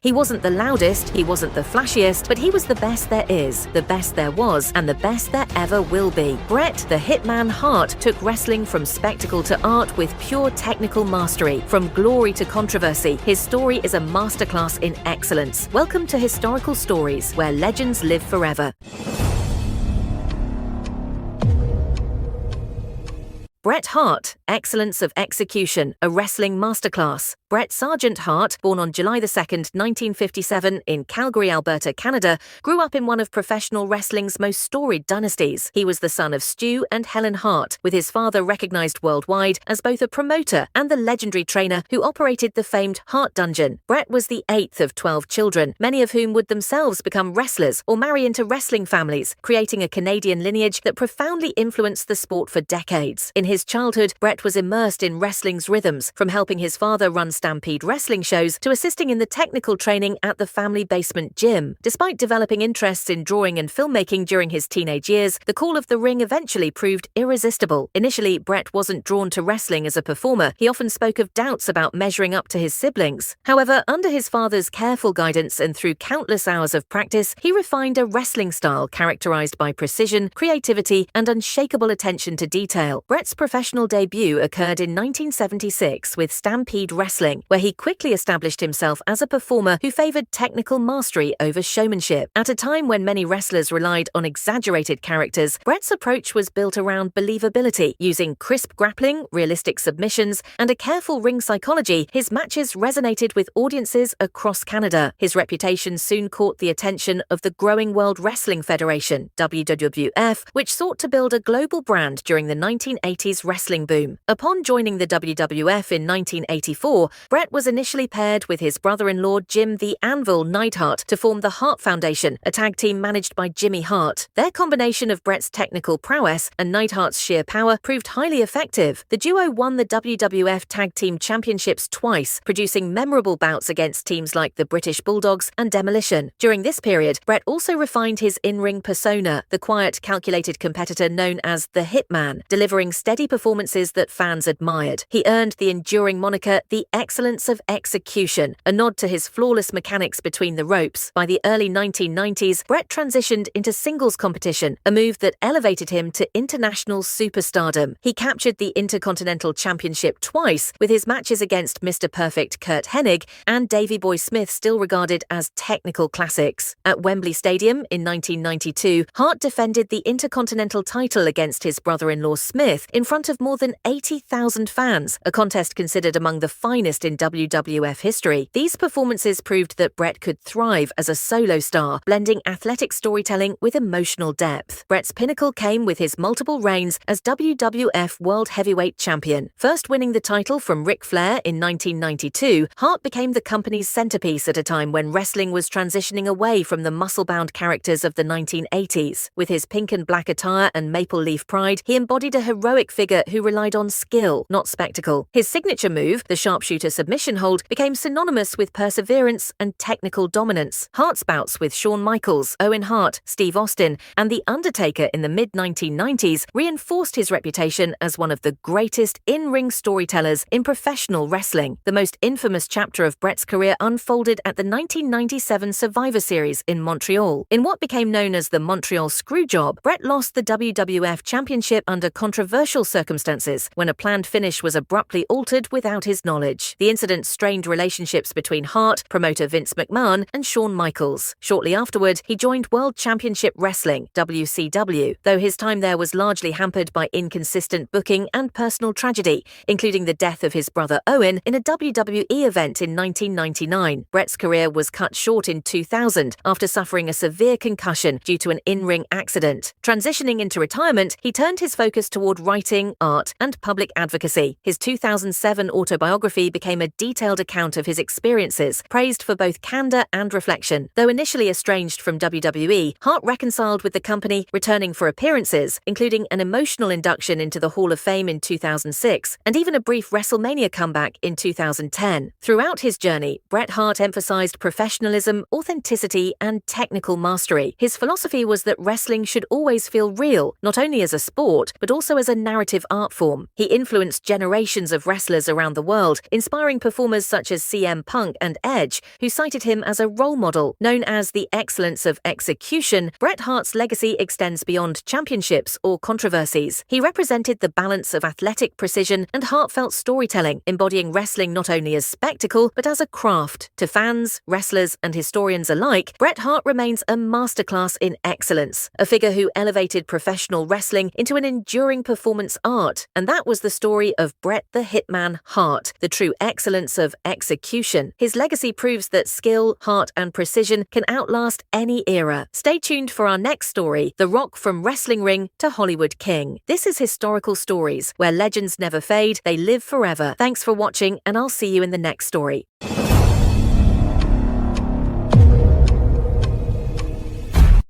He wasn't the loudest, he wasn't the flashiest, but he was the best there is, the best there was, and the best there ever will be. Bret, the Hitman Hart, took wrestling from spectacle to art with pure technical mastery. From glory to controversy, his story is a masterclass in excellence. Welcome to Historical Stories, where legends live forever. Bret Hart, Excellence of Execution, a Wrestling Masterclass. Bret Sergeant Hart, born on July 2, 1957 in Calgary, Alberta, Canada, grew up in one of professional wrestling's most storied dynasties. He was the son of Stu and Helen Hart, with his father recognized worldwide as both a promoter and the legendary trainer who operated the famed Hart Dungeon. Bret was the 8th of 12 children, many of whom would themselves become wrestlers or marry into wrestling families, creating a Canadian lineage that profoundly influenced the sport for decades. In his childhood, Bret was immersed in wrestling's rhythms, from helping his father run Stampede wrestling shows to assisting in the technical training at the family basement gym. Despite developing interests in drawing and filmmaking during his teenage years, the call of the ring eventually proved irresistible. Initially, Bret wasn't drawn to wrestling as a performer. He often spoke of doubts about measuring up to his siblings. However, under his father's careful guidance and through countless hours of practice, he refined a wrestling style characterized by precision, creativity, and unshakable attention to detail. Bret's professional debut occurred in 1976 with Stampede Wrestling, where he quickly established himself as a performer who favored technical mastery over showmanship. At a time when many wrestlers relied on exaggerated characters, Bret's approach was built around believability. Using crisp grappling, realistic submissions, and a careful ring psychology, his matches resonated with audiences across Canada. His reputation soon caught the attention of the growing World Wrestling Federation, WWF, which sought to build a global brand during the 1980s wrestling boom. Upon joining the WWF in 1984, Bret was initially paired with his brother-in-law Jim the Anvil Neidhart to form the Hart Foundation, a tag team managed by Jimmy Hart. Their combination of Bret's technical prowess and Neidhart's sheer power proved highly effective. The duo won the WWF Tag Team Championships twice, producing memorable bouts against teams like the British Bulldogs and Demolition. During this period, Bret also refined his in-ring persona, the quiet, calculated competitor known as the Hitman, delivering steady performances that fans admired. He earned the enduring moniker the Excellence of Execution, a nod to his flawless mechanics between the ropes. By the early 1990s, Bret transitioned into singles competition, a move that elevated him to international superstardom. He captured the Intercontinental Championship twice, with his matches against Mr. Perfect Curt Hennig and Davey Boy Smith still regarded as technical classics. At Wembley Stadium in 1992, Hart defended the Intercontinental title against his brother-in-law Smith in front of more than 80,000 fans, a contest considered among the finest in WWF history. These performances proved that Bret could thrive as a solo star, blending athletic storytelling with emotional depth. Bret's pinnacle came with his multiple reigns as WWF World Heavyweight Champion. First winning the title from Ric Flair in 1992, Hart became the company's centerpiece at a time when wrestling was transitioning away from the muscle-bound characters of the 1980s. With his pink and black attire and maple leaf pride, he embodied a heroic figure who relied on skill, not spectacle. His signature move, the sharpshooter submission hold, became synonymous with perseverance and technical dominance. Hart's bouts with Shawn Michaels, Owen Hart, Steve Austin, and The Undertaker in the mid-1990s reinforced his reputation as one of the greatest in-ring storytellers in professional wrestling. The most infamous chapter of Bret's career unfolded at the 1997 Survivor Series in Montreal. In what became known as the Montreal Screwjob, Bret lost the WWF Championship under controversial circumstances when a planned finish was abruptly altered without his knowledge. The incident strained relationships between Hart, promoter Vince McMahon, and Shawn Michaels. Shortly afterward, he joined World Championship Wrestling, WCW, though his time there was largely hampered by inconsistent booking and personal tragedy, including the death of his brother Owen in a WWE event in 1999. Bret's career was cut short in 2000 after suffering a severe concussion due to an in-ring accident. Transitioning into retirement, he turned his focus toward writing, art, and public advocacy. His 2007 autobiography became a detailed account of his experiences, praised for both candor and reflection. Though initially estranged from WWE, Hart reconciled with the company, returning for appearances, including an emotional induction into the Hall of Fame in 2006, and even a brief WrestleMania comeback in 2010. Throughout his journey, Bret Hart emphasized professionalism, authenticity, and technical mastery. His philosophy was that wrestling should always feel real, not only as a sport, but also as a narrative narrative art form. He influenced generations of wrestlers around the world, inspiring performers such as CM Punk and Edge, who cited him as a role model. Known as the excellence of execution, Bret Hart's legacy extends beyond championships or controversies. He represented the balance of athletic precision and heartfelt storytelling, embodying wrestling not only as spectacle, but as a craft. To fans, wrestlers, and historians alike, Bret Hart remains a masterclass in excellence, a figure who elevated professional wrestling into an enduring performance art. And that was the story of Bret the Hitman Hart, the true excellence of execution. His legacy proves that skill, heart, and precision can outlast any era. Stay tuned for our next story, The Rock from Wrestling Ring to Hollywood King. This is Historical Stories, where legends never fade, they live forever. Thanks for watching, and I'll see you in the next story.